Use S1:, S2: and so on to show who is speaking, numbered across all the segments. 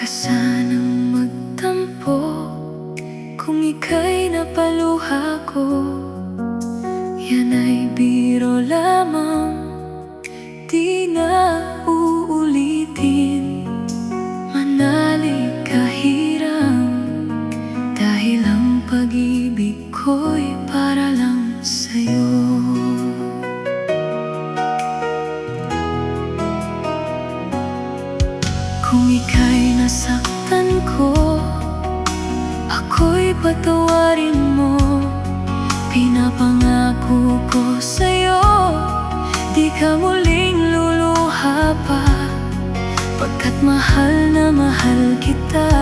S1: ka sanang magtampo kung ika'y napaluha ko. Yan ay biro lamang, di na uulitin. Manalig ka hiram, dahil ang pag-ibig ko'y para lang sa'yo. Kung ika'y nasaktan ko, ako'y patawarin mo. Pinapangako ko sa'yo, di ka muling luluha pa. Pagkat mahal na mahal kita,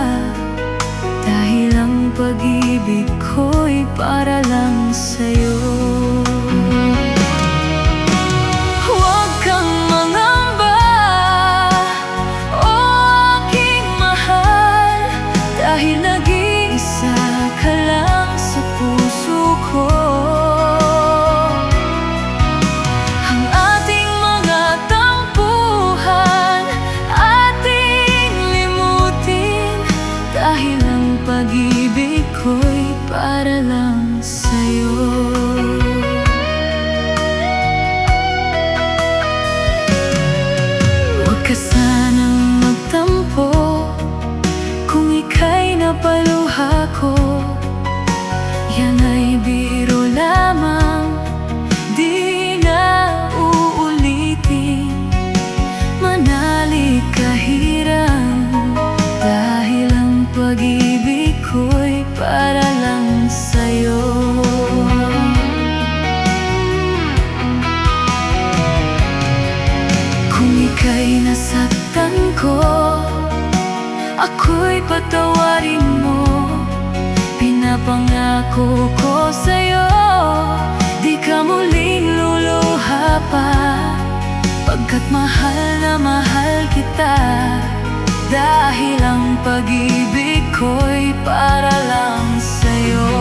S1: dahil ang pag-ibig ko'y para lang sa'yo. Pag-ibig ko'y para lang sa'yo. Huwag ka sanang magtampo kung ika'y napaluha ko. Yan ay biro lamang, di na uulitin. Manalig ka hiram, dahil ang pag-ibig ko'y para lang sa'yo. Kung ika'y nasaktan ko, ako'y patawarin mo. Pinapangako ko sa'yo, di ka muling luluha pa. Pagkat mahal na mahal kita, dahil ang pag-ibig ko'y para lang sa'yo.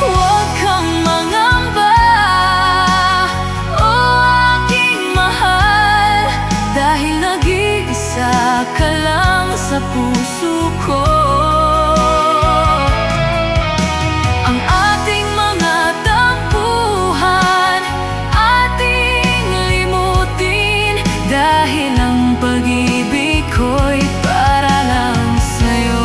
S1: Huwag kang mangamba, o aking mahal, dahil nag-iisa ka lang sa puso ko. Ang ating mga tampuhan, ating limutin, dahil ang pag-ibig ko'y para lang sa'yo.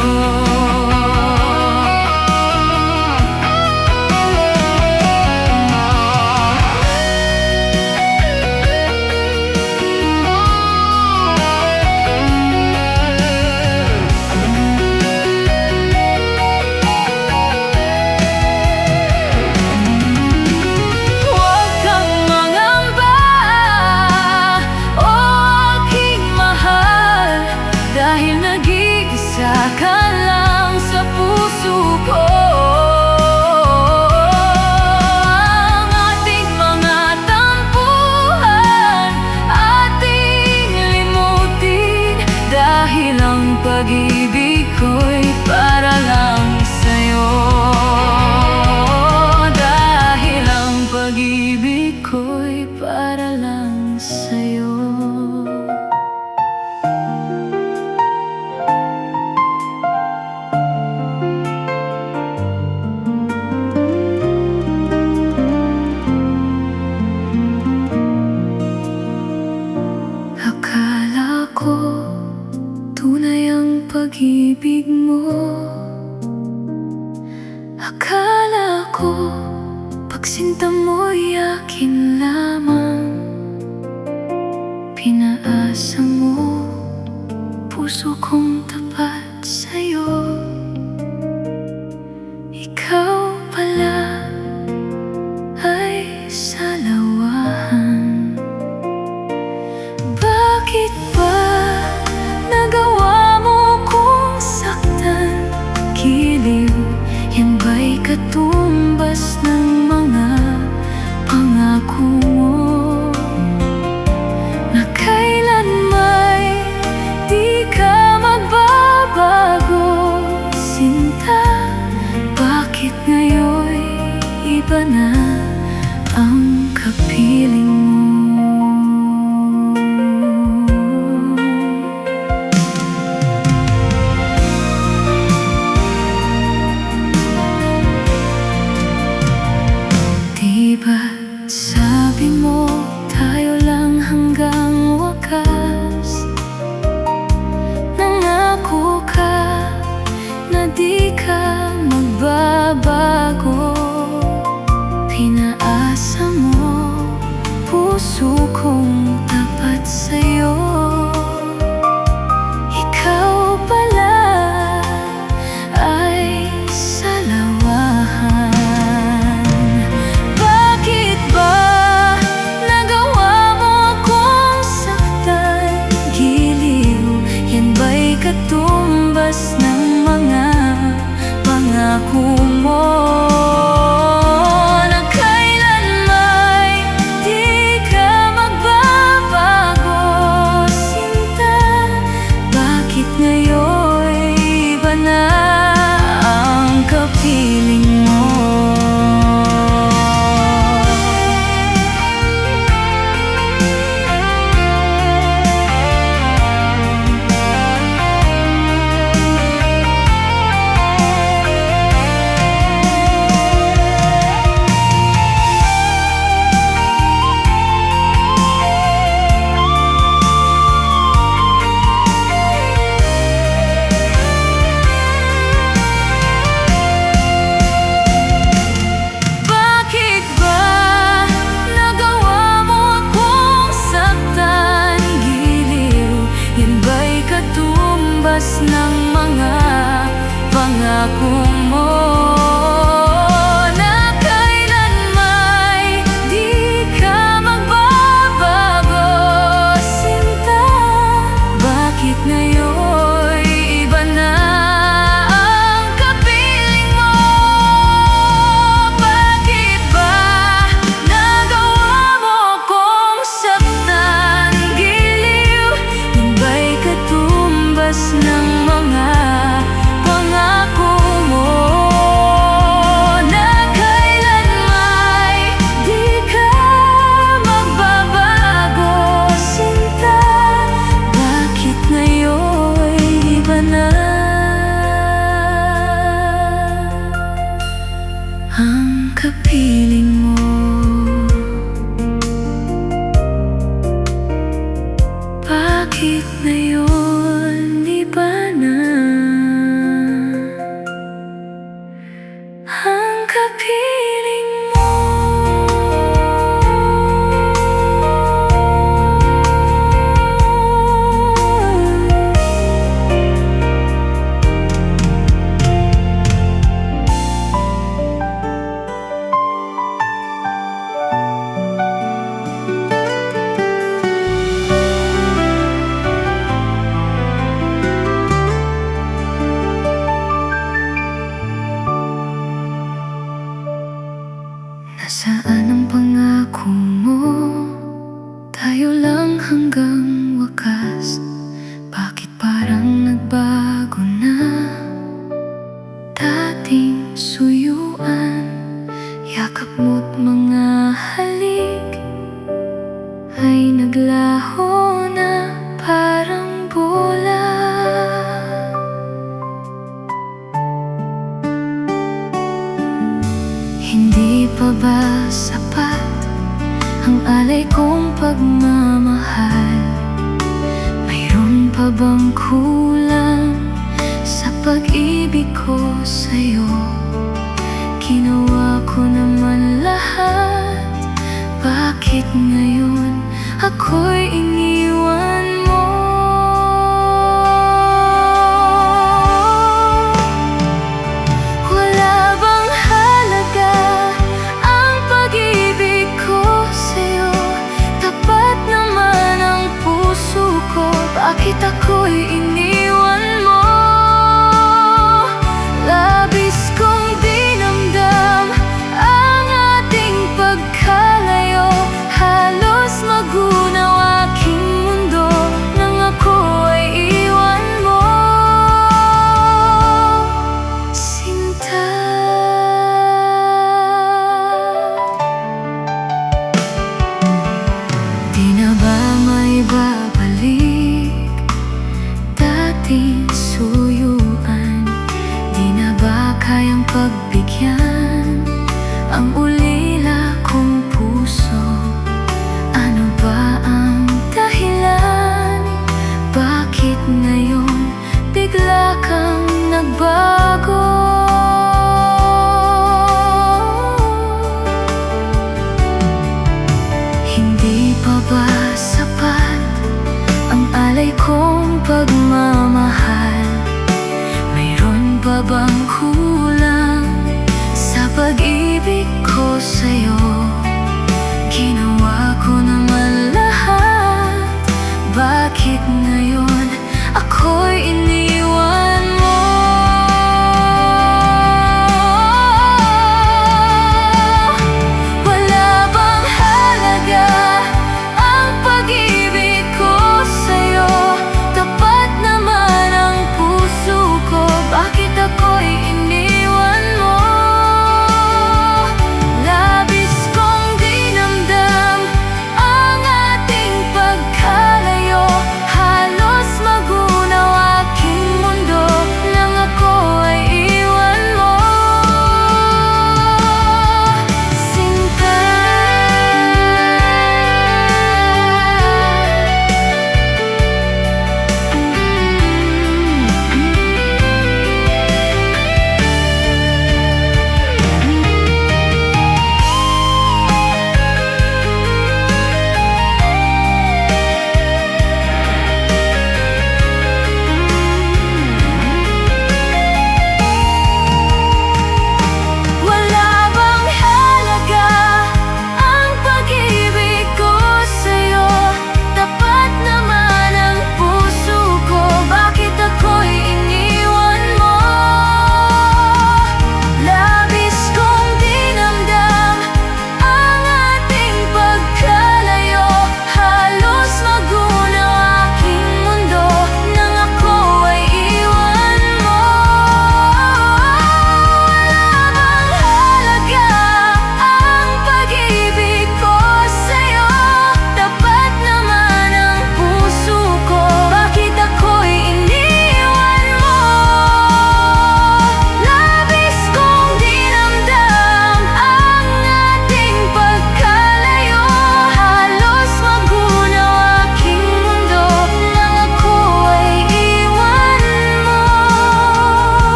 S1: Huwag kang mangamba, o aking mahal, dahil nag-iisa ka lang sa puso ko. Ang ating mga tampuhan, ating limutin, dahil ang pag-ibig ko'y para lang sa'yo. Dahil ang pag-ibig ko'y para lang sa'yo. Akala ko tunay ang pag-ibig mo. Akala ko pagsinta mo'y akin lamang. Pinaasa mo puso kong tapat sa'yo. Ikaw pala ay salawahan. Bakit ba nagawa mo kong saktan? Giliw, yan ba'y katumbas ng mga pangako mo? Na kailan may di ka magbabago? puso kong tapat sa'yo. Ikaw pala ay salawahan. Bakit ba nagawa mo akong saktan? Giliw, yan ba'y katumbas ng mga pangako mo? Piling mo. Ng mga pangako mo na kailanmay di ka magbabago, sinta. Bakit ngayon iba na ang kapiling mo? Bakit ba nagawa mo kong saktan? Giliw, yun ba'y katumbas ng mga pangako mo na kailanmay di ka magbabago, sinta. Bakit ngayon iba na ang kapiling mo? Bakit ngayon iba na ang kapiling mo? Nasaan ang pangako mo? Tayo lang hanggang wakas. Bakit parang nagbago na? Dating suyuan, yakap mo't mga halik ay naglaho na parang bola. Hindi pa ba sapat ang alay kong pagmamahal? Mayroon pa bang kulang sa pag-ibig ko sa'yo? Ginawa ko naman lahat. Bakit ngayon ako'y iniwan mo? Bakit ako'y iniwan mo? Labis kong dinamdam ang ating pagkalayo. Halos magunaw aking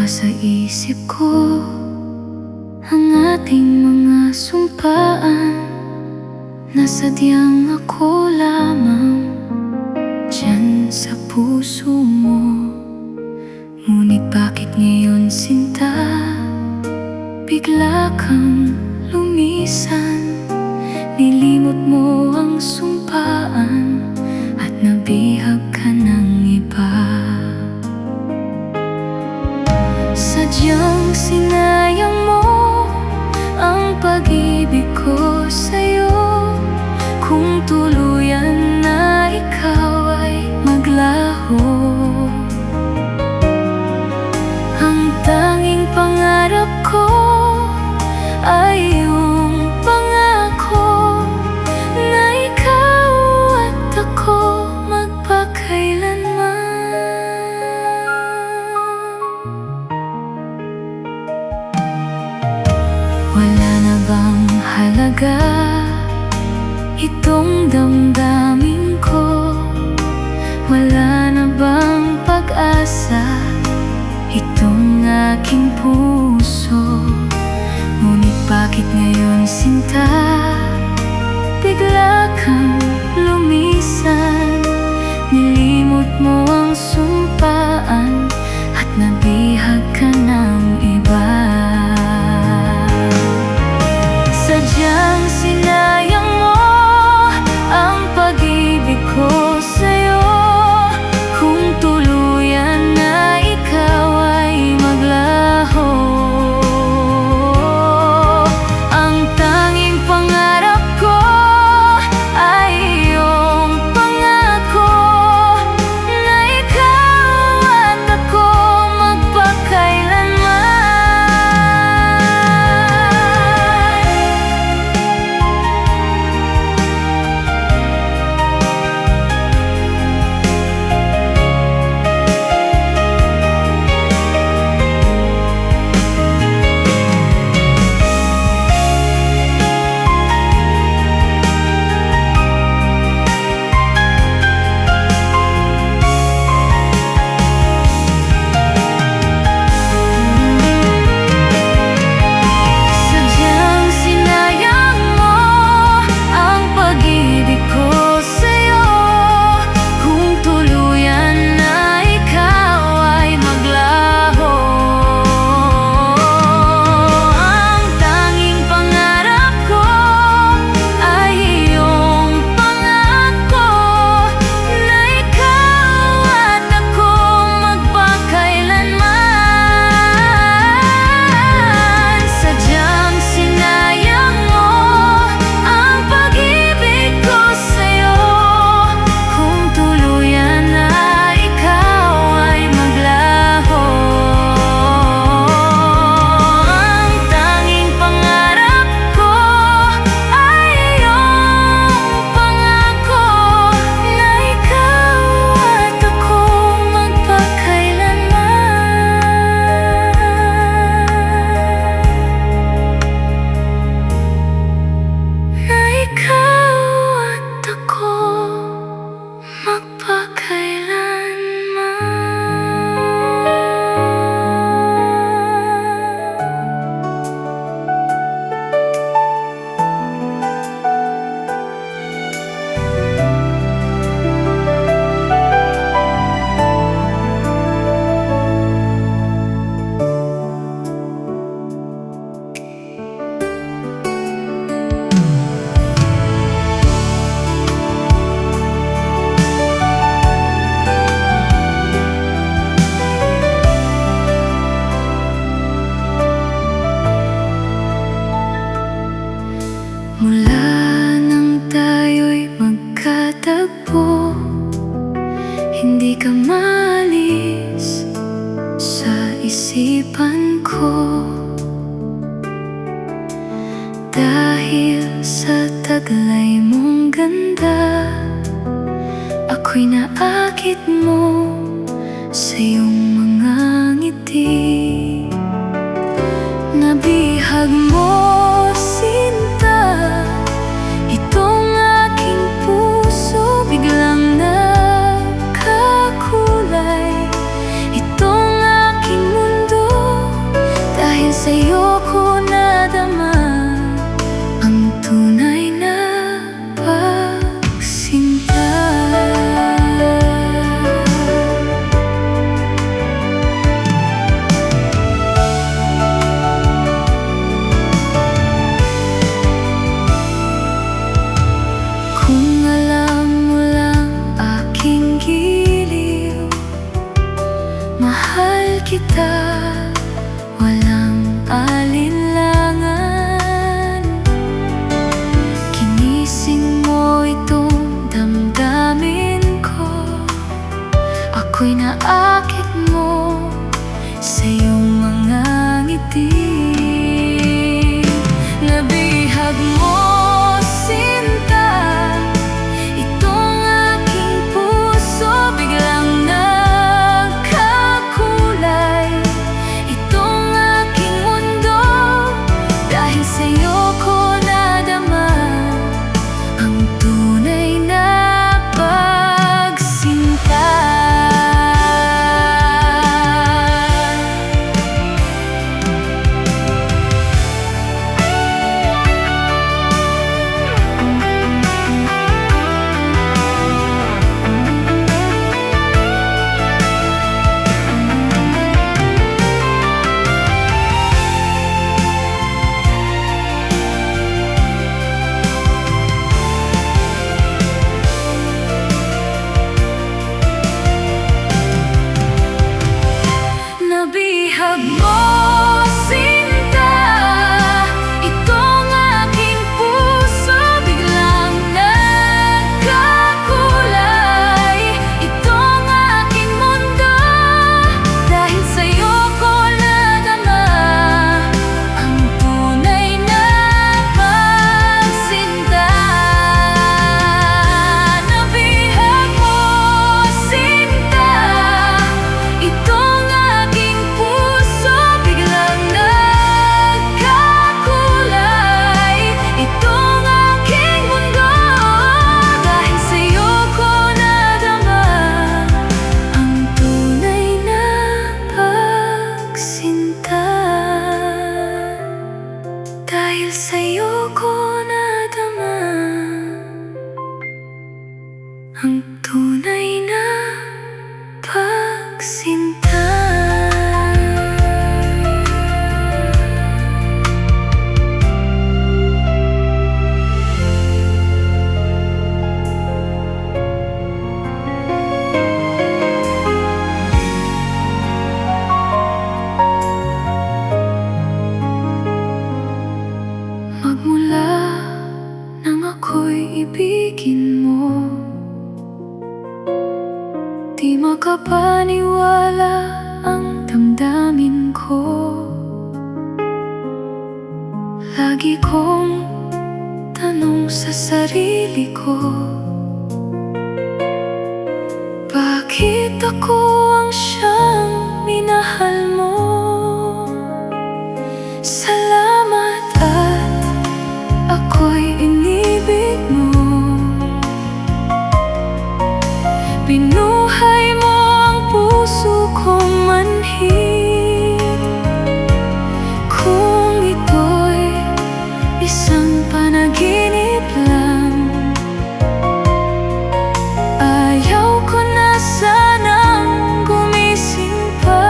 S1: pa sa isip ko ang ating mga sumpaan na sadyang ako lamang diyan sa puso mo. Ngunit bakit ngayon, sinta, bigla kang lumisan? Nilimot mo ang sumpaan at nabihag ka ng iba. Sadyang sinayang mo ang pag-ibig ko sa'yo. Kung tuluyan na ikaw ay maglaho, ang tanging pangarap ko ay iyong pangako na ikaw at ako magpakailanman. Wala na bang halaga itong damdamin ko? Wala na bang pag-asa itong aking puso? Ngunit bakit ngayon, sinta, bigla kang lumisan? Nilimot mo ang sumpaan at nabihag ka ng iba. Sadyang sinayang mo ang pag-ibig ko sa'yo. Kung tuluyan na ikaw ay maglaho, ang tanging pangarap ko ay iyong pangako na ikaw at ako magpakailanman. Mula nang tayo'y magkatagpo, hindi ka maalis sa isipan ko. Dahil sa taglay mong ganda, ako'y naakit mo sa iyong mga ngiti. Nabihag mo, sinta, itong aking puso. Biglang nagkakulay itong aking mundo. mahal kita, walang alinlangan. Ginising mo itong damdamin ko, ako'y naakit mo sa iyong mga ngiti. Nabihag mo, sinta, itong aking puso biglang nagkakulay. Itong aking mundo, dahil sa'yo ko nadama ang tunay na pagsinta. Nabihag mo, sinta, itong aking puso biglang nagkakulay. Itong aking mundo, dahil sa'yo ko nadama ang tunay na pagsinta. Nabihag mo, sinta, itong aking puso biglang nagkakulay. Itong aking mundo, dahil sa'yo ko nadama ang tunay na pagsinta. Dahil sa'yo ko nadama ang tunay na pagsinta. Magmula nang ako'y ibigin mo, di makapaniwala ang damdamin ko. Lagi kong tanong sa sarili ko, bakit ako ang siyang minahal mo? Salamat at ako'y inibig mo. Binuhay mo ang puso kong manhid. Kung ito'y isang panaginip lang, ayaw ko na sanang gumising pa.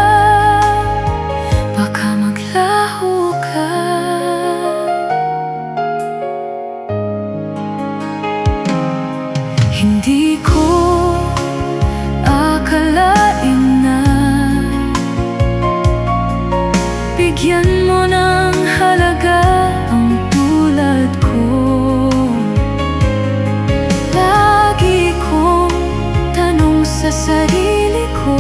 S1: Baka maglaho ka. Hindi ko akalain na bigyan mo ng halaga ang tulad ko. Lagi kong tanong sa sarili ko,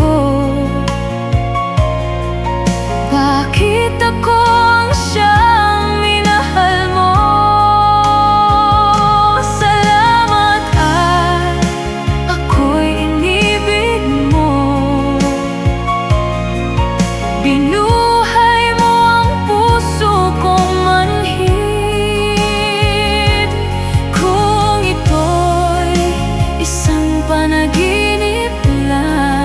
S1: bakit ako ang siyang minahal mo? Salamat at ako'y inibig mo. Binuhay mo ang puso kong manhid. Kung ito'y isang panaginip lang,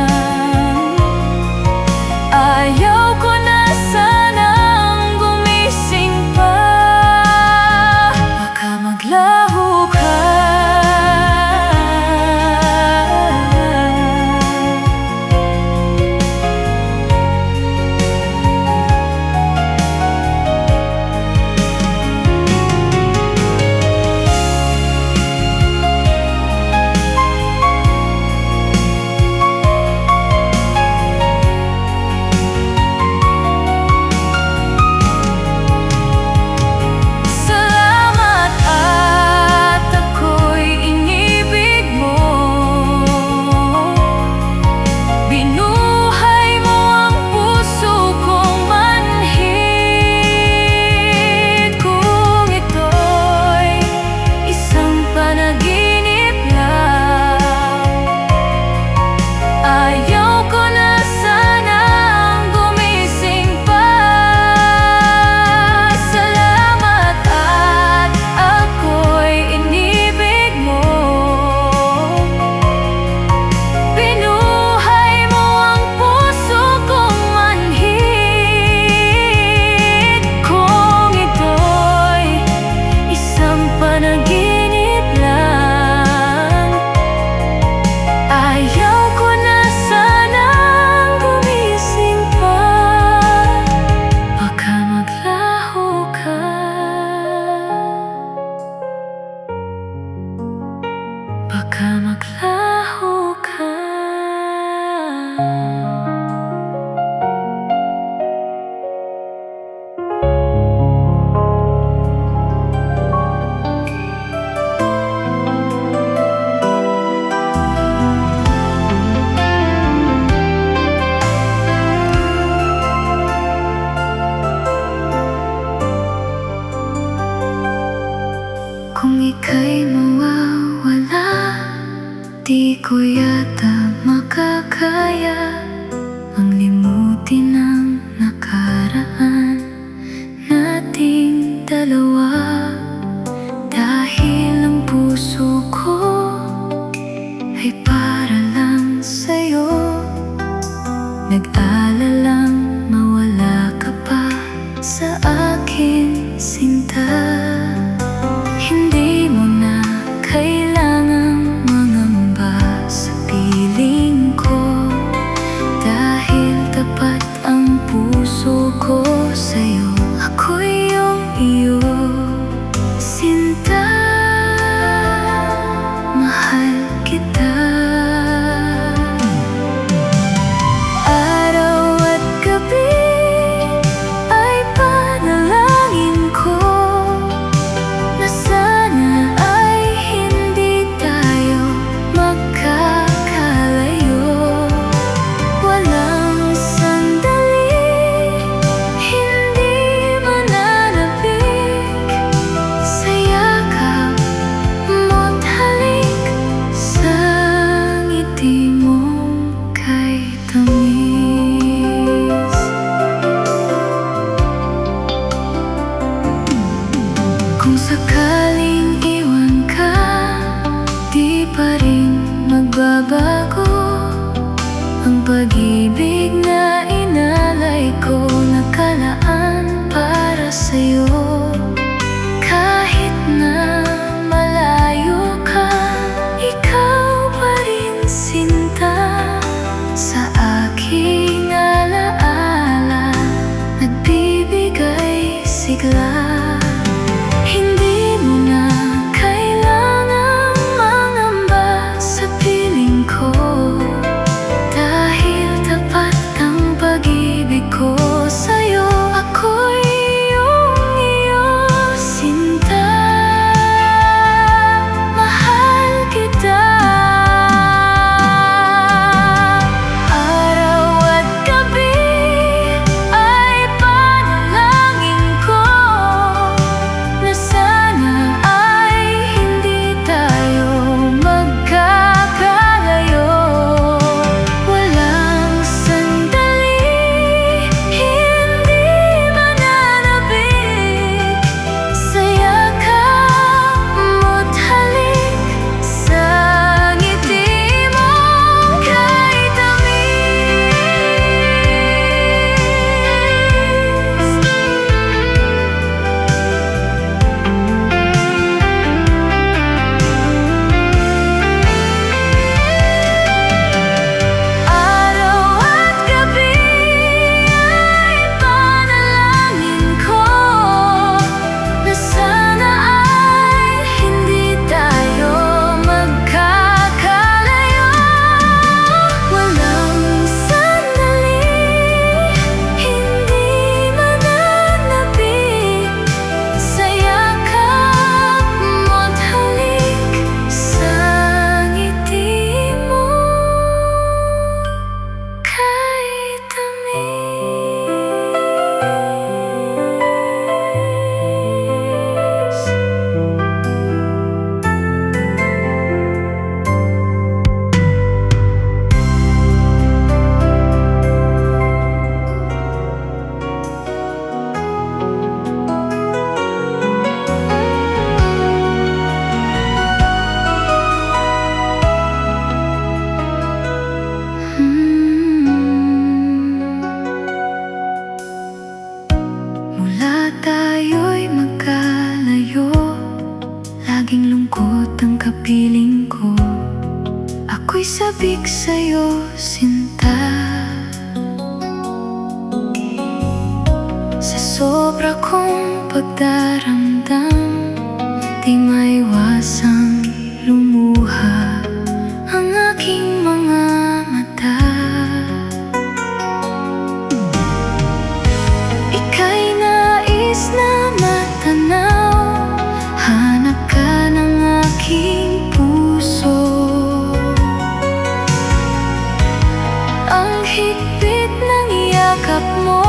S1: sobra kong pagdaramdam, di maiwasang lumuha ang aking mga mata. Ika'y nais na matanaw, hanap ka ng aking puso. Ang higpit ng yakap mo,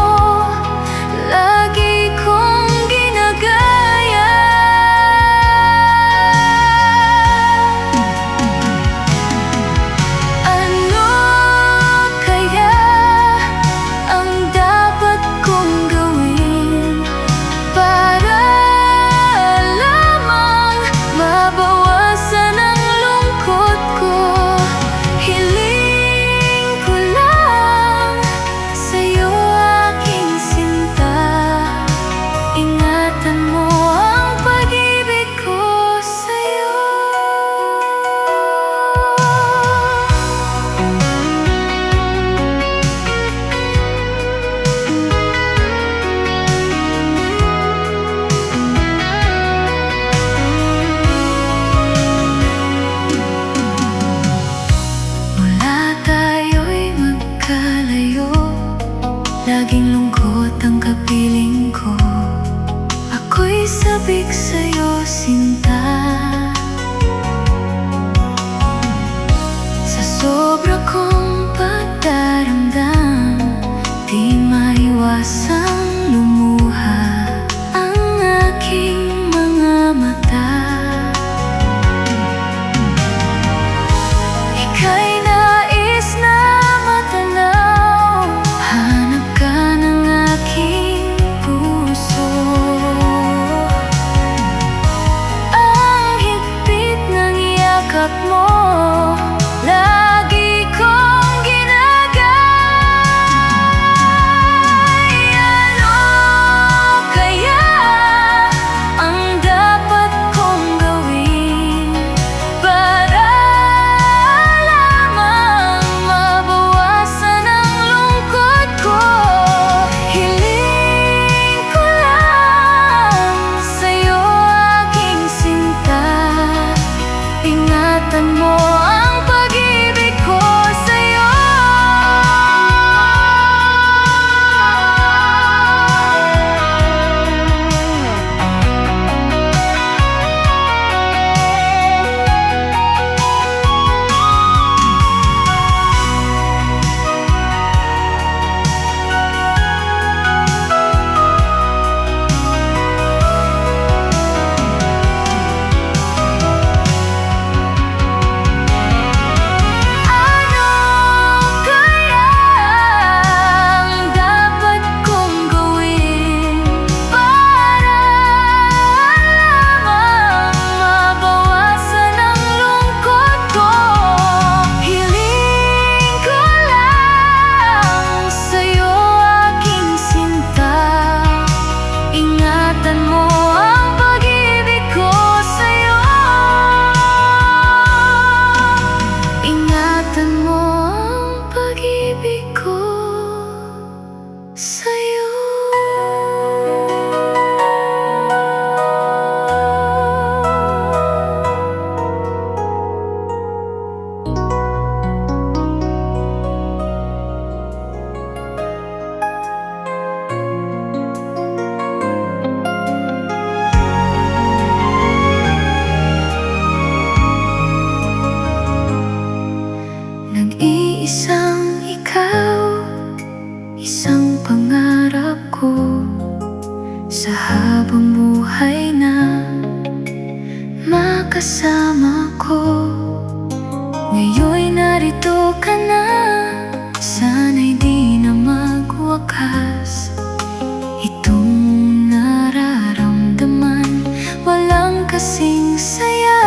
S1: lagi kong ginagaya. Ano kaya ang dapat kong gawin para lamang mabawasan ang lungkot ko? Hiling ko lang sa'yo, aking sinta, ingatan mo ang pag-ibig ko sa'yo. Mula tayo'y magkalayo, laging lungkot ang kapiling ko. Ako'y sabik sa'yo, sinta. Sa sobra kong pagdaramdam, di maiwasang lumuha ang aking mga mata. Ika'y nais na matanaw, hanap ka ng aking puso. Ang higpit ng yakap mo, lagi kong ginagaya. Ano kaya ang dapat kong gawin para lamang mabawasan ang lungkot ko? Hiling ko lang sa'yo, aking sinta, ingatan mo ang pag-ibig ko sa'yo. Ano kaya ang dapat kong gawin para lamang mabawasan ang lungkot ko? Hiling ko lang sa'yo, aking sinta, ingatan mo ang pag-ibig ko sa'yo. Ingatan mo ang pag-ibig ko sa'yo. Nag-iisang ikaw, isang pangarap ko sa habang buhay na makasama ko. Ngayon'y narito ka na, sana'y di na magwakas. Itong nararamdaman, walang kasing saya.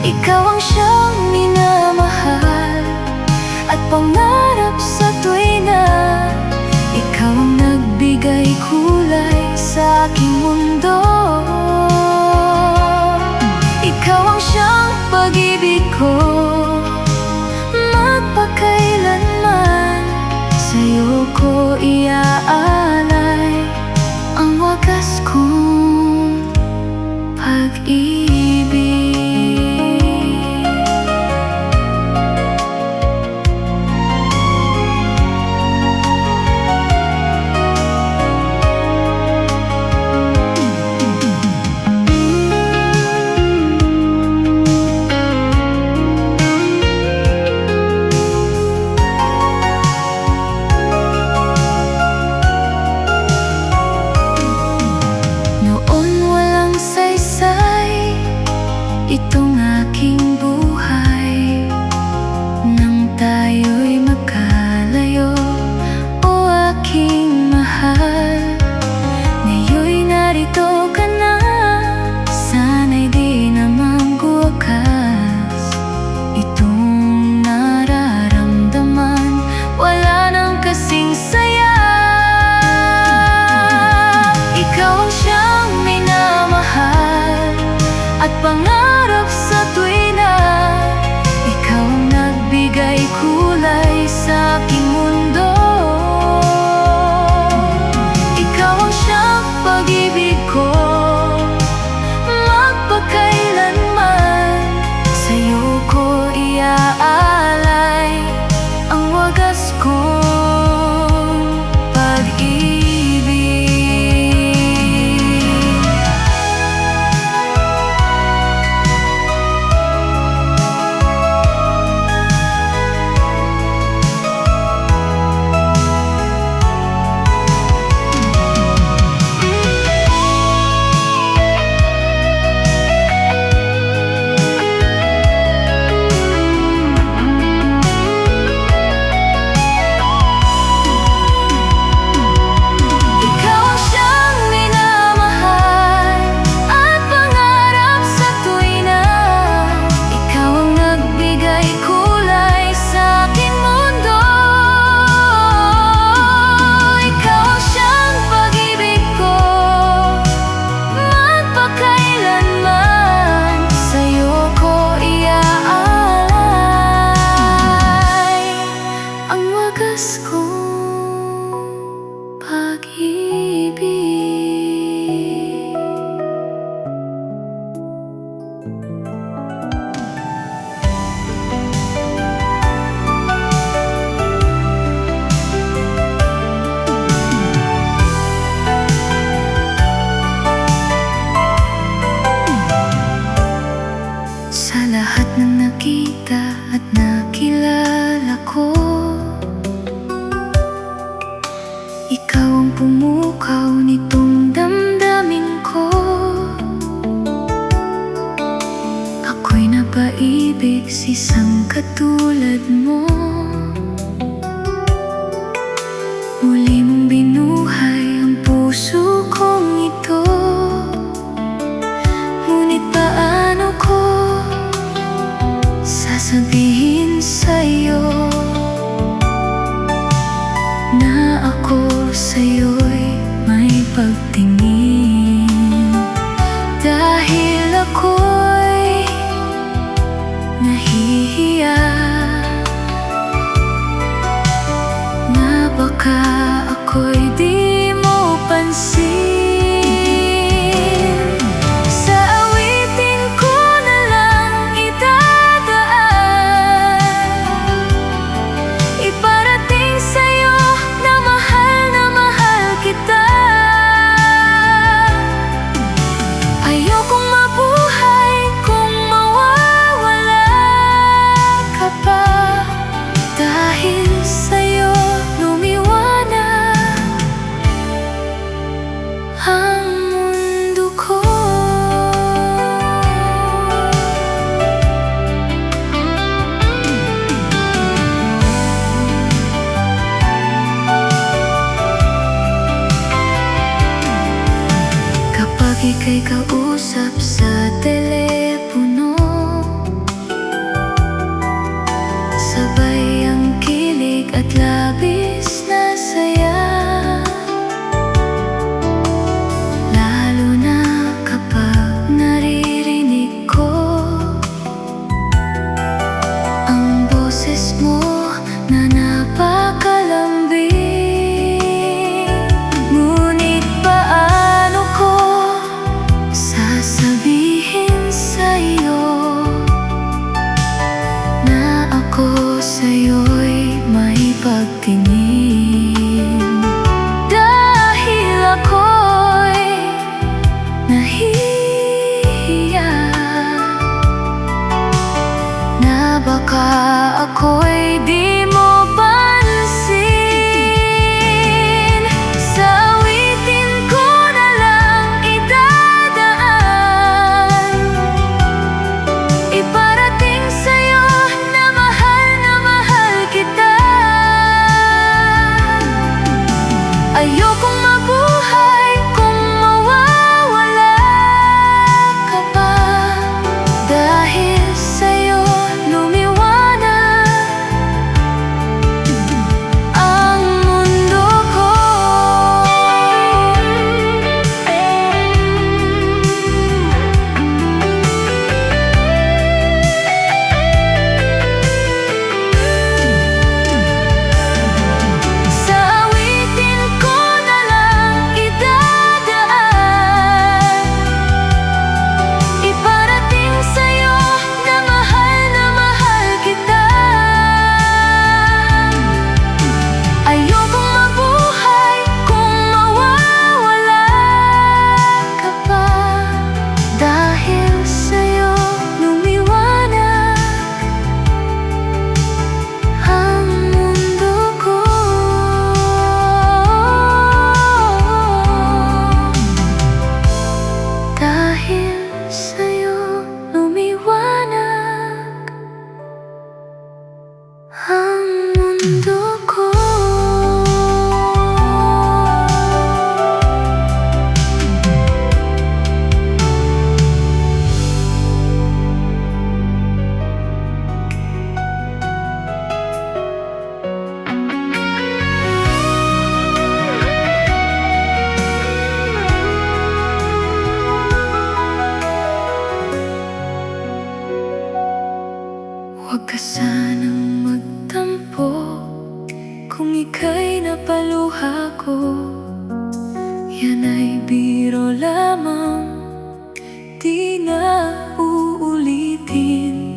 S1: Ikaw ang siyang minamahal at pangarap sa tuwina. Ikaw ang nagbigay kulay sa aking mundo. Ikaw ang siyang pag-ibig ko, magpakailanman sa'yo ko iaasa. kilala ko. Ikaw ang pumukaw nitong damdamin ko. Ako'y napaibig sa isang katulad mo. Muli mong binuhay ang puso kong ito. Ngunit paano ko sasabihin sa'yo na ako sa'yo'y may pagtingin? Dahil ako'y nahihiya na baka ako'y di mo pansin. Sa awitin ko na lang idadaan, iparating sa'yo na mahal kita. Ayokong mabuhay kung mawawala ka pa. Dahil sa'yo lumiwanag ang mundo ko. Kapag ika'y kausap sa telepono, sabay ang kilig at labis na saya. Lalo na kapag naririnig ko ang boses mo na napakalambing. Ngunit paano ko sasabihin sa'yo na ako sa'yo'y may pagtingin? Dahil ako'y nahihiya na baka ako'y di mo pansin. Sa awitin ko na lang idadaan, iparating sa'yo na mahal kita. Ayokong mabuhay kung mawawala ka pa. Dahil sa'yo lumiwanag ang mundo ko. Sa awitin ko na lang idadaan, iparating sa'yo na mahal kita. Ayokong mabuhay kung mawawala ka pa. Dahil sa'yo lumiwanag ang mundo ko. Dahil sa'yo lumiwanag ang mundo ko. Huwag ka sanang magtampo kung ika'y napaluha ko. Yan ay biro lamang, di na uulitin.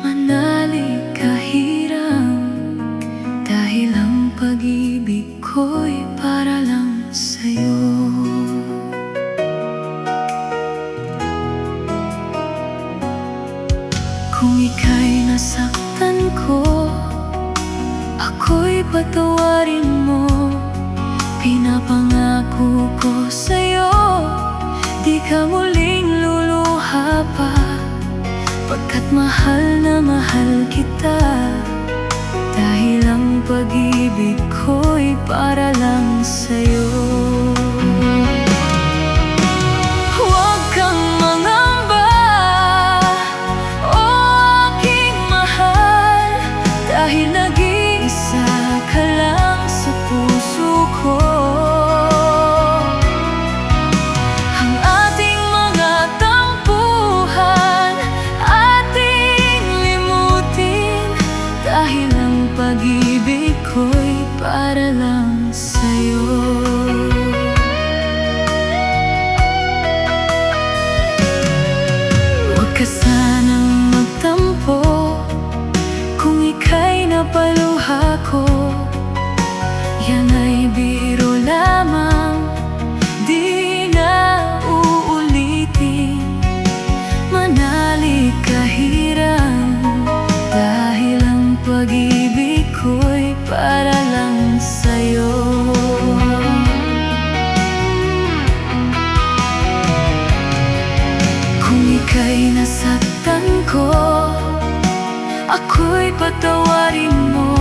S1: Manalig kahiram, dahil ang pag-ibig ko'y para lang sa'yo. Kung ika'y nasaktan ko, patawarin mo. Pinapangako ko sa'yo, di ka muling luluha pa, pagkat mahal na mahal kita. Dahil ang pag-ibig ko'y para lang sa'yo. Huwag kang mangamba, o aking mahal, dahil nag-iisa ka lang sa puso ko. Ang ating mga tampuhan ating limutin, dahil ang pag-ibig ko'y para lang sa'yo. Huwag ka sanang magtampo kung ika'y napaluha ko. Yan ay biro lamang, di na uulitin. Manalig kahirang, dahil ang pag-ibig ko'y para lang sa'yo. Kung ika'y nasaktan ko, ako'y patawarin mo.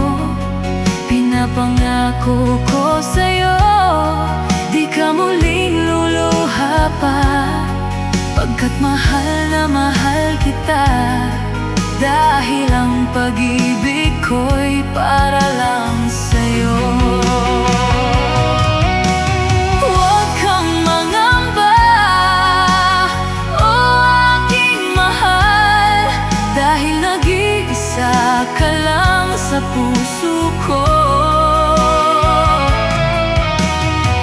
S1: Pinapangako ko sa'yo, di ka muling luluha pa, pagkat mahal na mahal kita. Dahil ang pag-ibig ko'y para lang sa'yo. Huwag kang mangamba, o aking mahal, dahil nag-iisa ka lang sa puso ko.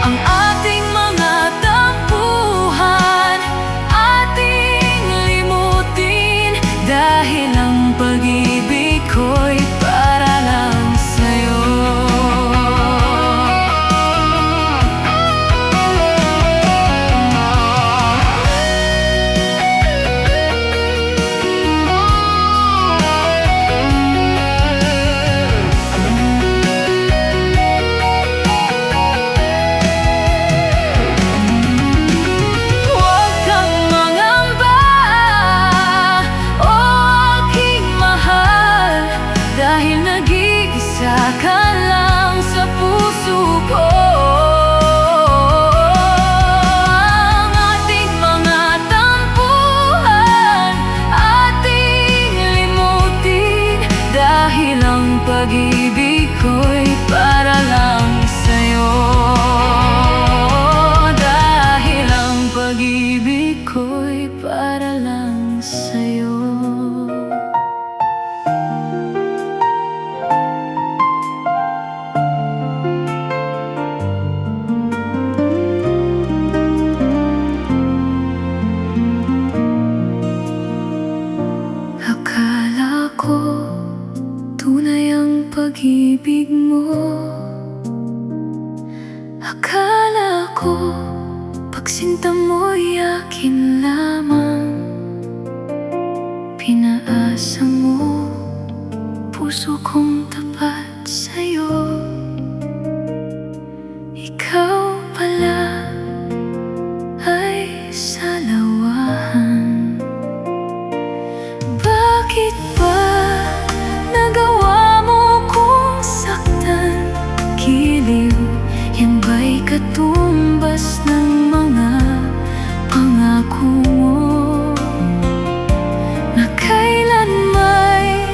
S1: Ang ating mga tampuhan ating limutin, dahil ang pag-ibig ko'y para lang sa'yo. Huwag kang mangamba, o aking mahal, dahil nag-iisa ka lang sa puso ko. Ang ating mga tampuhan ating limutin, dahil ang pag-ibig ko'y para lang sa'yo. Dahil ang pag-ibig ko'y para lang sa'yo. Akala ko tunay ang pag-ibig mo. Akala ko pagsinta mo'y akin lamang. Pinaasa mo puso kong tapat sa'yo. Ikaw pala ay salawahan. Bakit ba nagawa mo kong saktan? Giliw, yan ba'y katumbas ng mga pangako mo? Na kailan may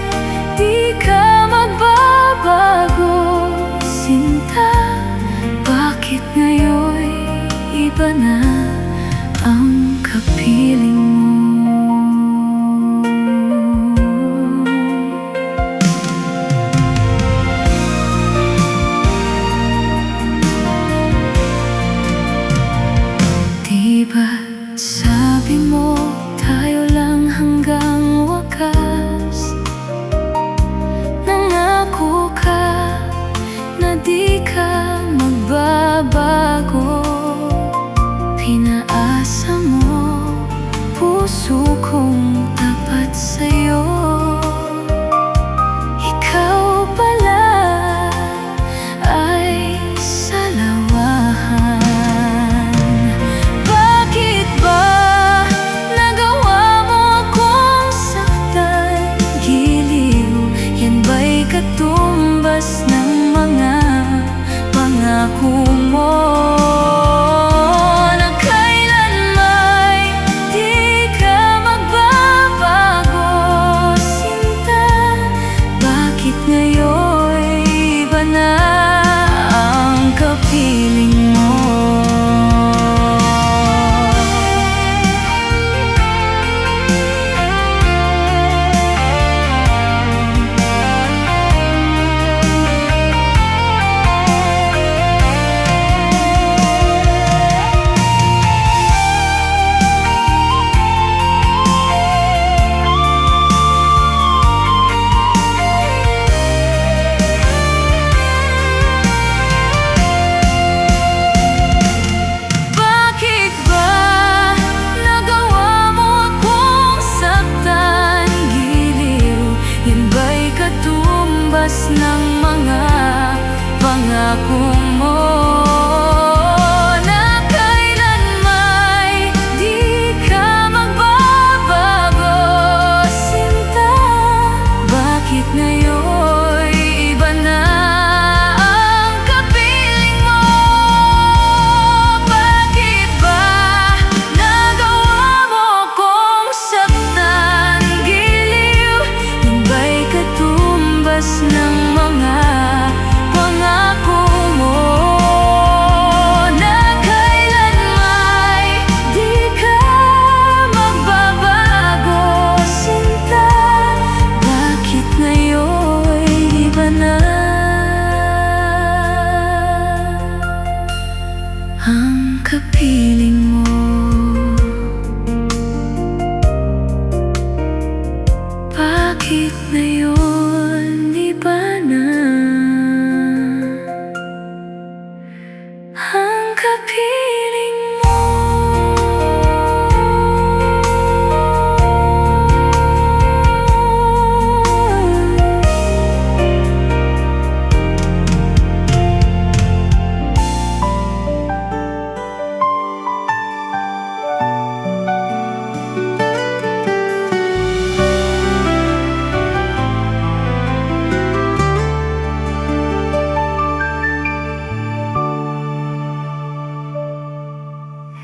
S1: di ka magbabago, sinta. Bakit ngayon'y iba na ang kapiling mo? Diba't sabi mo tayo lang hanggang wakas? Nangako ka na di ka magbabago. Pinaasa mo puso kong tapat sa'yo. Ikaw pala katumbas ng mga pangako mo na kailanmay di ka magbabago, sinta. Bakit ngayon iba na ang kapiling mo? Ng mga pangako mo na kailanmay di ka magbabago, sinta. Bakit ngayon iba na ang kapiling mo? Bakit ba nagawa mo kong saktan, giliw? Yan ba'y katumbas ng mga pangako mo na kailanmay di ka magbabago, sinta. Bakit ngayon iba na ang kapiling mo? Bakit ngayon iba na ang kapiling mo?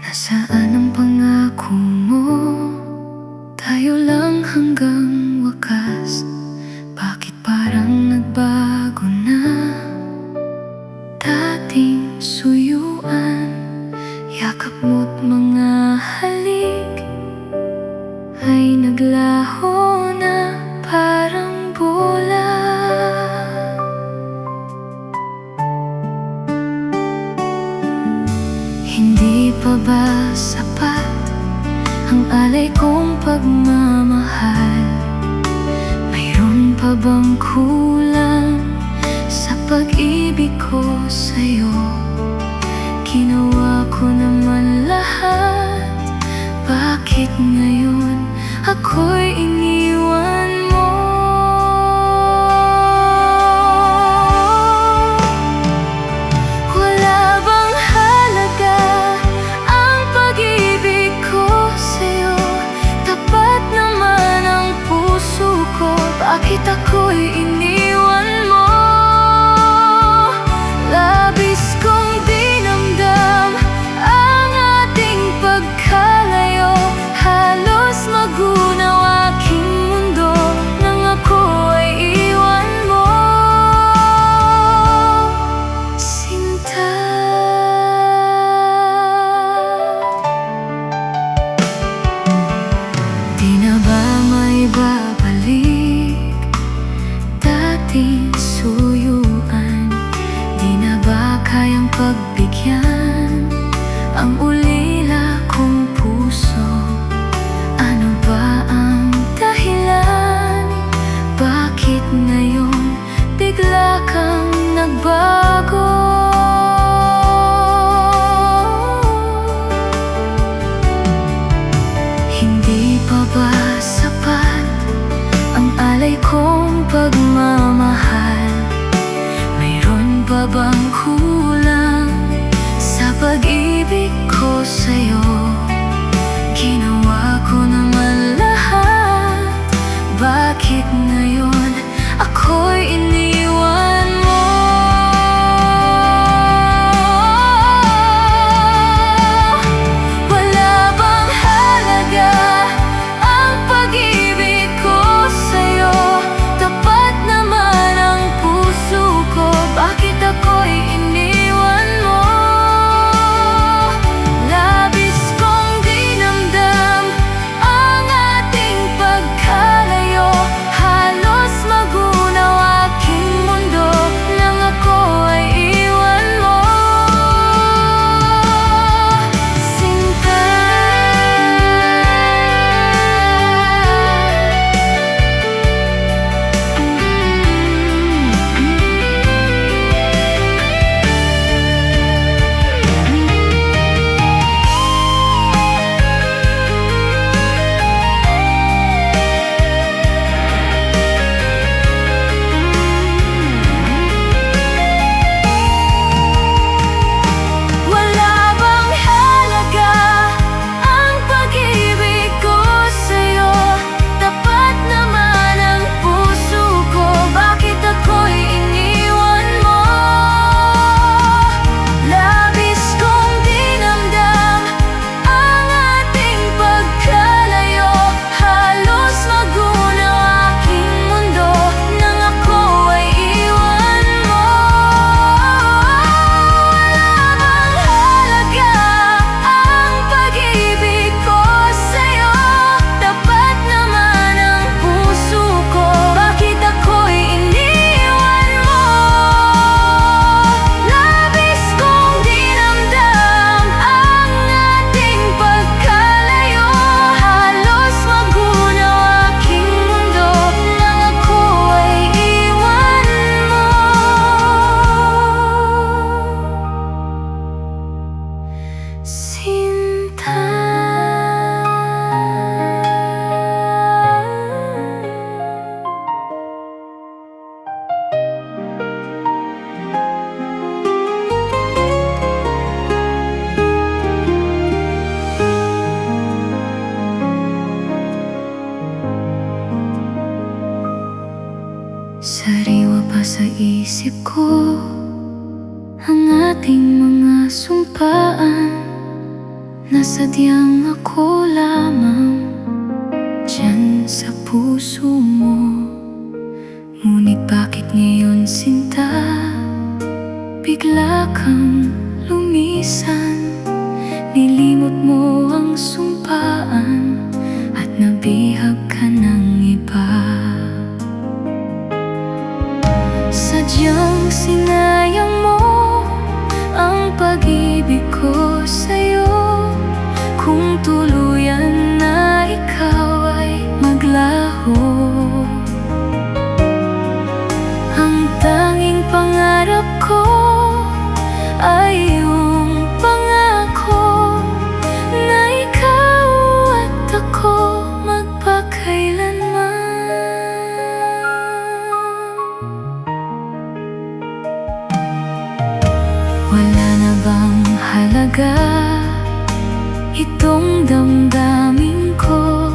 S1: Nasaan ang pangako mo? Tayo lang hanggang wakas. Bakit parang nagbago na? Dating suyuan, yakap mo't mga halik ay naglaho na parang bola. Hindi pa ba sapat ang alay kong pagmamahal? Mayroon pa bang kulang sa pag-ibig ko sa'yo? Ginawa ko naman lahat. Bakit ngayon ako'y iniwan mo? Bakit ako'y iniwan mo? Labis kong dinamdam ang ating pagkalayo. Halos magunaw aking mundo nang ako ay iwan mo, sinta. Di na ba may babalik dating suyuan? Di na ba kayang pagbigyan ang ulila kong puso? Ano ba ang dahilan? Bakit ngayon bigla kang nagbago? Hindi pa ba sapat ang alay kong pagmamahal? Mayroon pa bang kulang sa pag-ibig ko pa sa isip ko ang ating mga sumpaan na sadyang ako lamang diyan sa puso mo. Ngunit bakit ngayon, sinta, bigla kang lumisan? Nilimot mo ang sumpaan at nabihag ka ng iba. Sadyang sinayang mo ang pag-ibig ko sa'yo. Kung tuluyan na ikaw ay maglaho, ang tanging pangarap ko ay iyong pangako na ikaw at ako magpakailanman. Wala na bang halaga itong damdamin ko?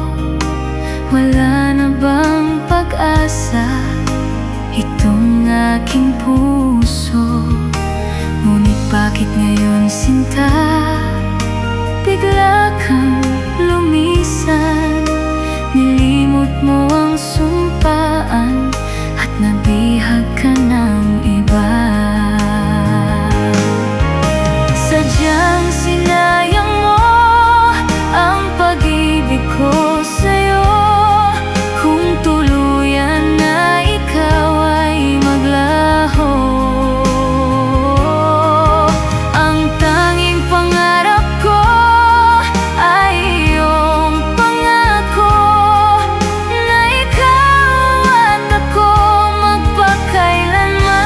S1: Wala na bang pag-asa itong aking puso? Ngunit bakit ngayon, sinta, bigla kang lumisan? Nilimot mo ang sumpaan at nabihag ka ng iba. Sadyang sinayang mo ang pag-ibig ko sa'yo. Kung tuluyan na ikaw ay maglaho, ang tanging pangarap ko ay iyong pangako na ikaw at ako magpakailanman.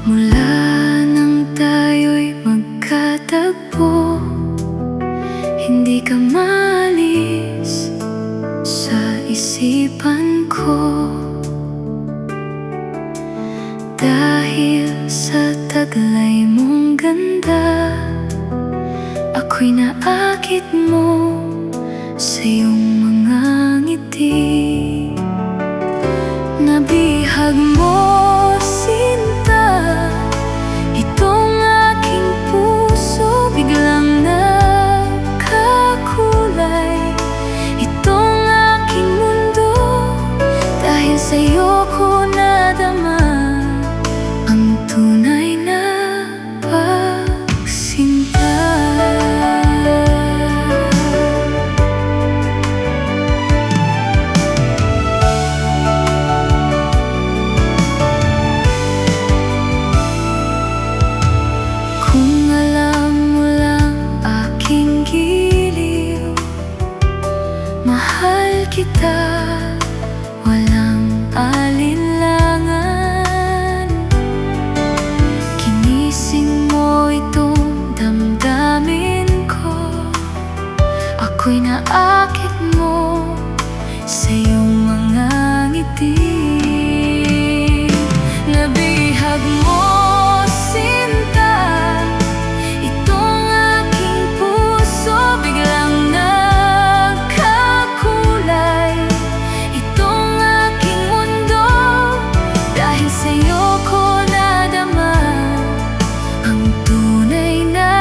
S1: Mula nang tayo'y magkatagpo, hindi ka maalis sa isipan ko. Dahil sa taglay mong ganda, ako'y naakit mo sa iyong mga ngiti. Nabihag mo, sinta, itong aking puso. Biglang nagkakulay itong aking mundo. kita, walang alinlangan. Ginising mo itong damdamin ko, ako'y naakit mo sa iyong mga ngiti. Nabihag mo, sinta, itong aking puso biglang nagkakulay. Itong aking mundo, dahil sa'yo ko nadama ang tunay na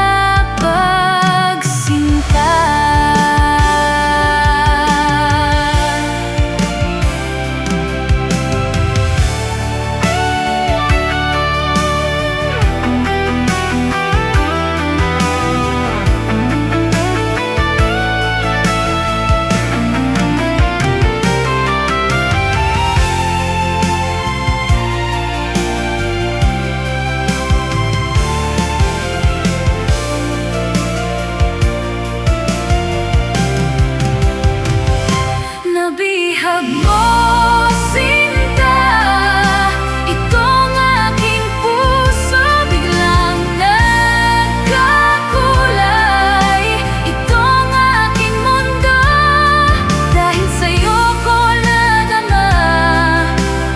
S1: pagsinta. Nabihag mo, sinta, itong aking puso biglang nagkakulay. Itong aking mundo, dahil sa'yo ko nadama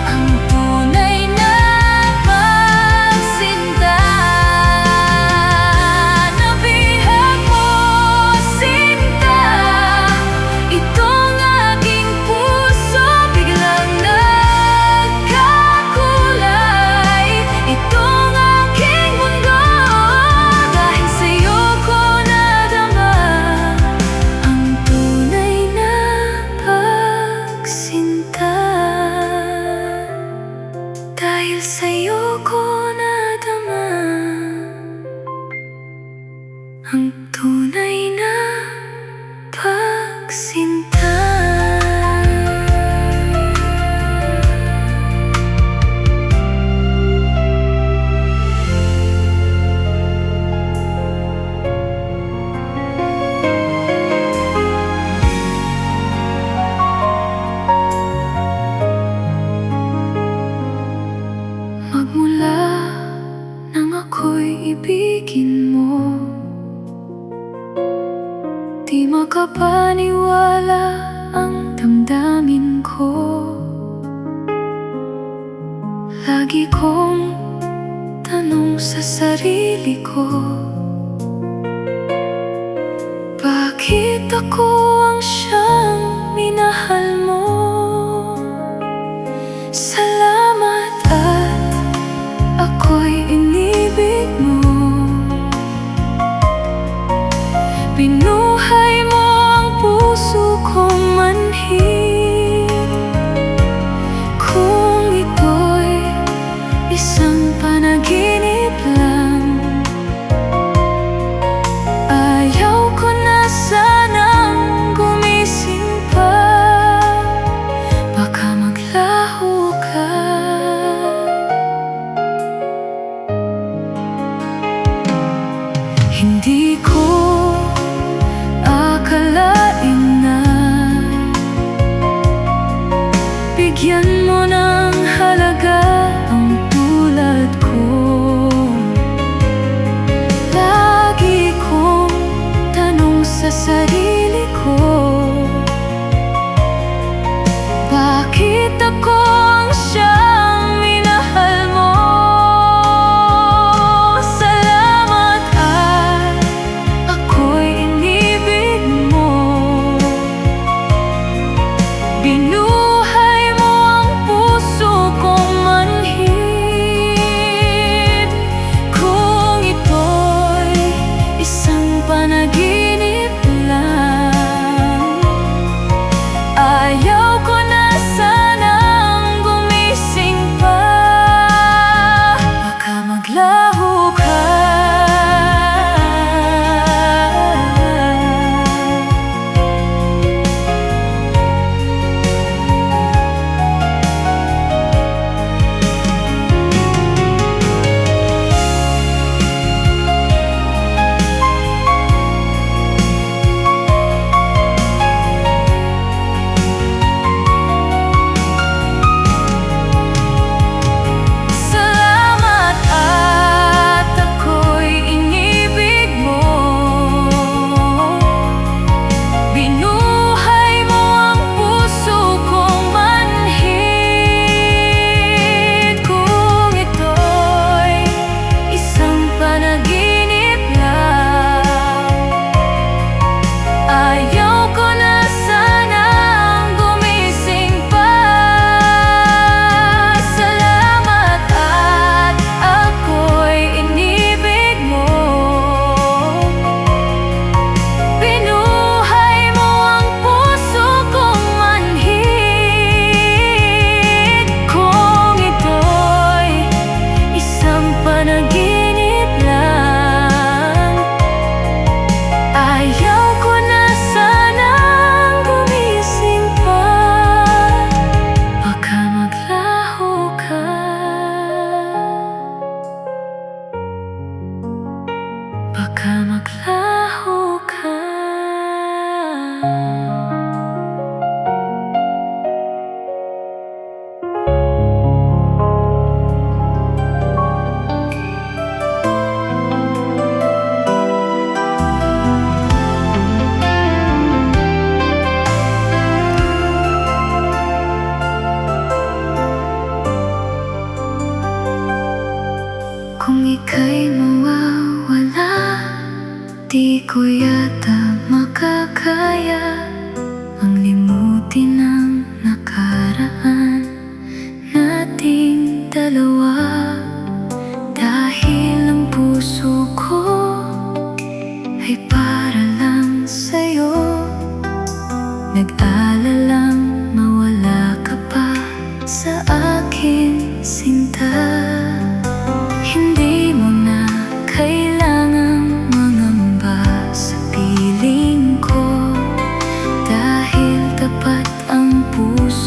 S1: ang tunay na pagsinta. Nabihag mo, sinta, itong aking puso biglang nagkakulay. Itong aking mundo, dahil sa'yo ko nadama ang tunay na pagsinta. Dahil sa'yo ko nadama ang tunay na pagsinta. Magmula nang ako'y ibigin mo, di makapaniwala ang damdamin ko. Lagi kong tanong sa sarili ko, bakit ako ang siyang minahal mo? Salamat at ako'y inibig mo. Binuhay mo ang puso kong manhid. Kung ito'y isang panaginip lang, ayaw ko na sanang gumising pa. Baka maglaho ka. Hindi ko akalain na bigyan mo ng halaga ang tulad ko. Lagi kong tanong sa sarili ko, bakit ako ang siyang minahal mo? Salamat at ako'y inibig mo. Binuhay mo ang puso kong manhid. Kung ito'y isang panaginip lang, ayaw ko na sanang gumising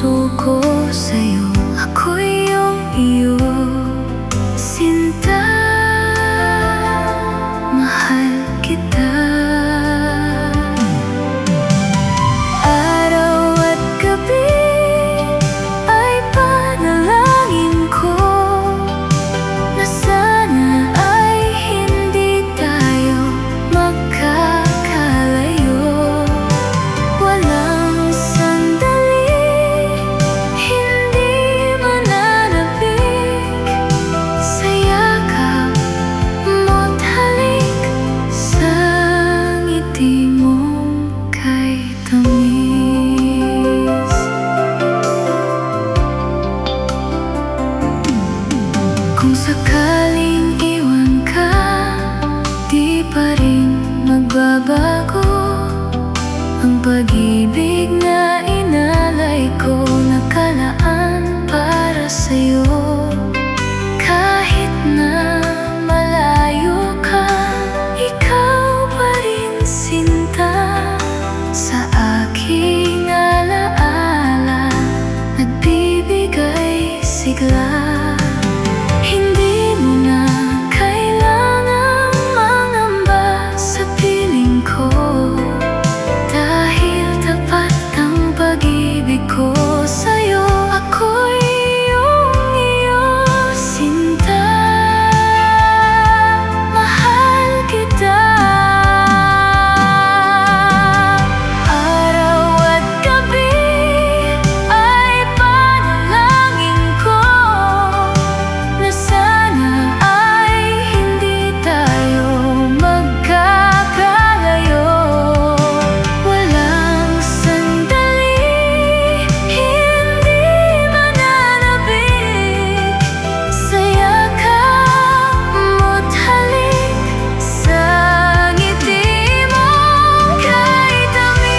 S1: puso ko sa'yo. Ako'y iyong iyo, sinta. Mahal kita. Araw at gabi ay panalangin ko na sana ay hindi tayo magkakalayo. Walang sandali, hindi mananabik sa yakap mo't halik, sa ngiti mong kay tamis. Kung sakaling iwan ka, di pa rin magbabago ang pag-ibig na inalay ko, nakalaan para sa'yo. Kahit na malayo ka, ikaw pa rin sinta. Sa aking alaala, nagbibigay sigla. Hindi mo na kailangang mangamba sa piling ko, dahil tapat ang pag-ibig ko sa'yo. Ako'y iyong iyo, sinta. Mahal kita. Araw at gabi ay panalangin ko na sana ay hindi tayo magkakalayo. Walang sandali, hindi mananabik sa yakap mo't halik, sa ngiti mong kay tamis.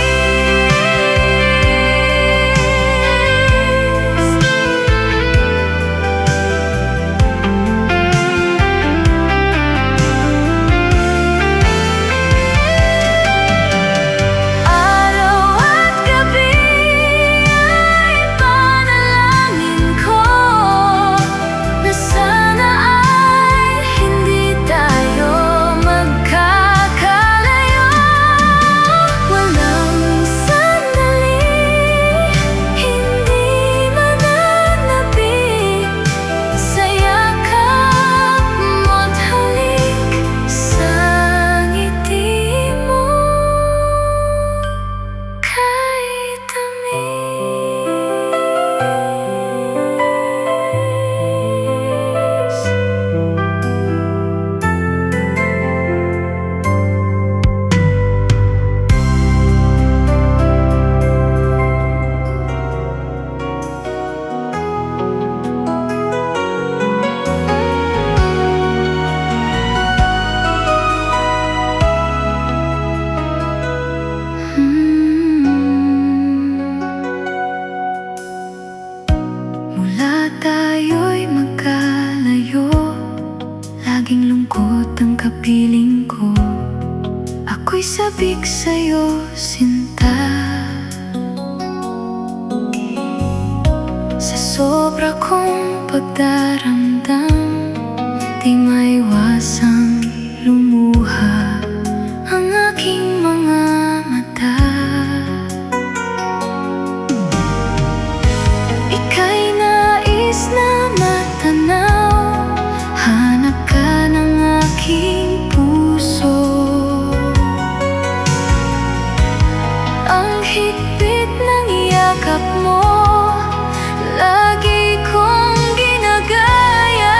S1: Araw at gabi ay panalangin ko na sana ay hindi tayo magkakalayo. Walang sandali, hindi mananabik sa yakap mo't halik, sa ngiti mo kay tamis. Mula tayo'y magkalayo, laging lungkot ang kapiling ko. Ako'y sabik sa'yo, sinta. Sa sobra kong pagdaramdam, di maiwasang lumuha ang aking mga mata. Ika'y nais na matanaw, hanap ka ng aking puso. Ang higpit ng yakap mo, lagi kong ginagaya.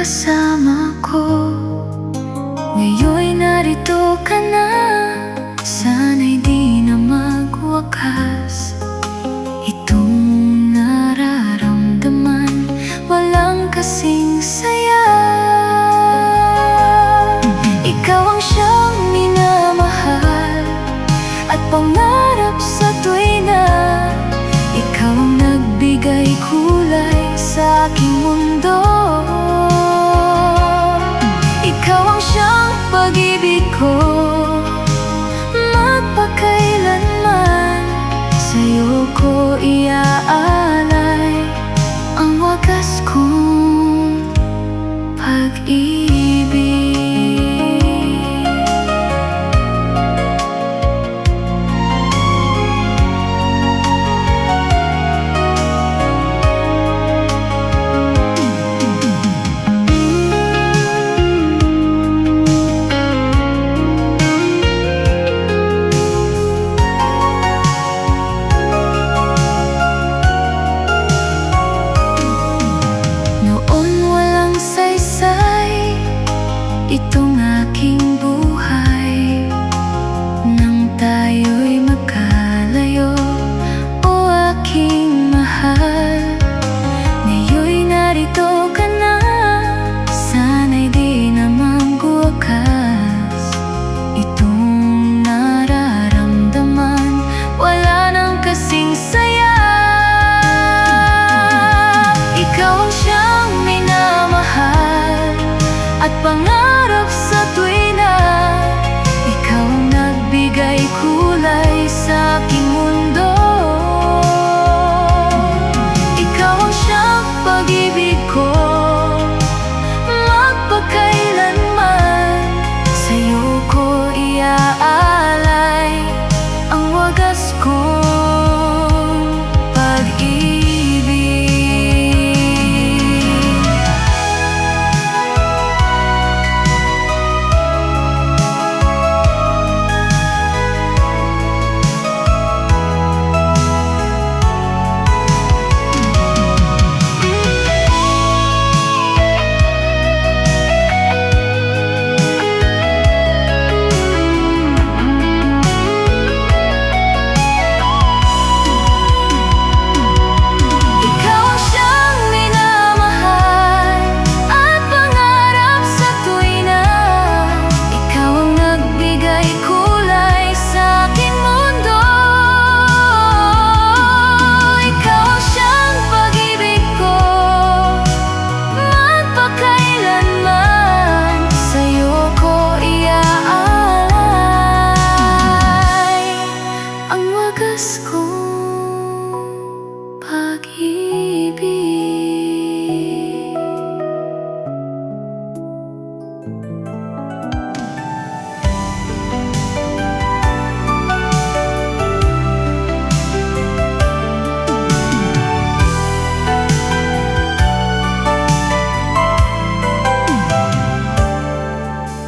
S1: kasama ko. Ngayon'y narito ka na, sana'y di na magwakas. Itong nararamdaman, walang kasing saya. Ikaw ang siyang minamahal at pangarap sa tuwina. Ikaw ang nagbigay kulay sa aking mundo. Ikaw ang siyang pag-ibig ko, magpakailanman sa'yo ko iaalay ang wagas kong pag-ibig. Itong aking buhay, nang tayo'y magkalayo, o aking mahal. Ngayon'y narito ka na, sana'y di na magwakas. Itong nararamdaman, wala nang kasing saya. Ikaw ang siyang minamahal at pangarap sa tuwina. Ikaw ang nagbigay kulay sa aking mundo. Ikaw ang siyang pag-ibig ko, magpakailanman sa'yo ko iaalay ang wagas kong pag-ibig.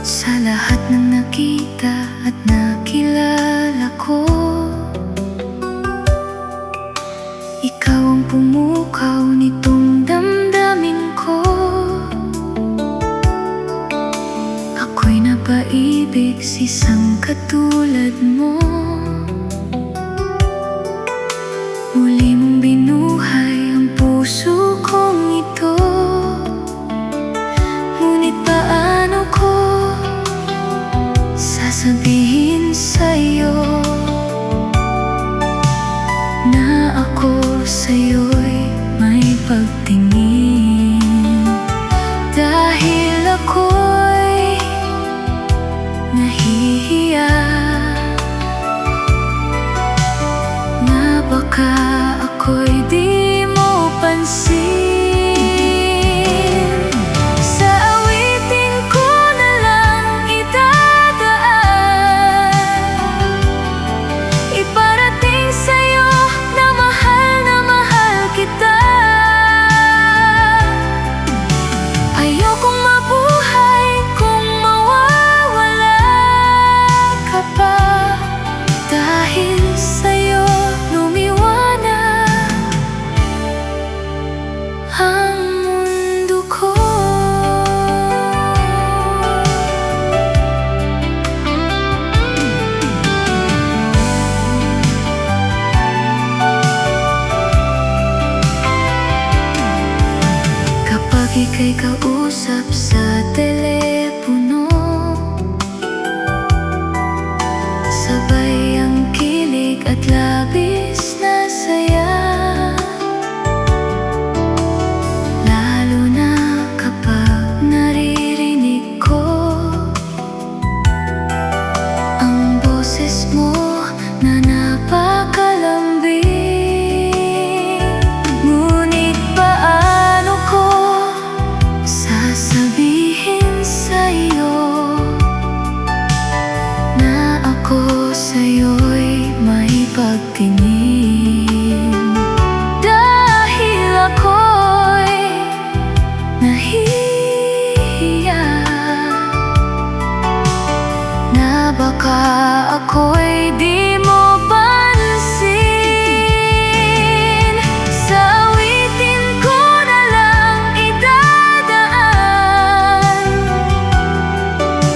S1: Sa lahat ng nakita at nakilala ko, ikaw ang pumukaw nitong damdamin ko. Ako'y napaibig sa isang katulad mo. Muli mong binuhay ang puso kong ito. Ngunit paano ko sasabihin sa'yo na ako sa'yo'y may pagtingin? Dahil ako'y nahihiya na baka ako'y di mo pansin. ika'y kausap sa telepono. Sabay ang kilig at labis na saya, lalo na kapag naririnig ko ang boses mo na napakalambing. Ngunit paano ko sasabihin sa'yo na ako sa'yo'y may pagtingin, dahil ako'y nahihiya na baka ako'y di mo pansin. Sa awitin ko na lang idadaan,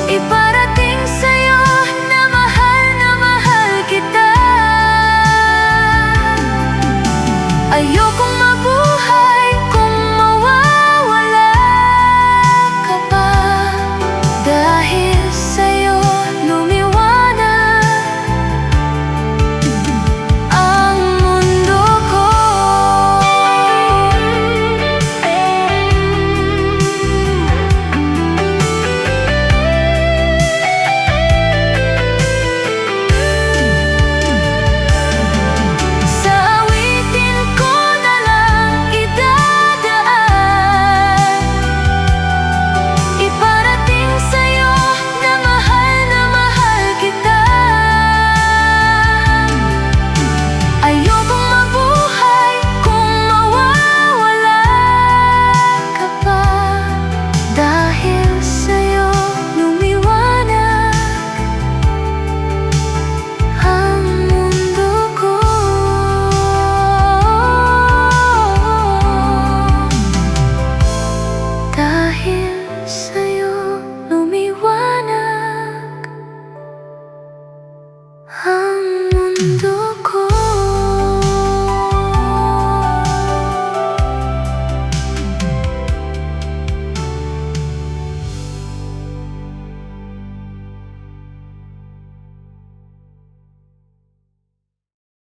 S1: iparating sa'yo na mahal kita. Ayoko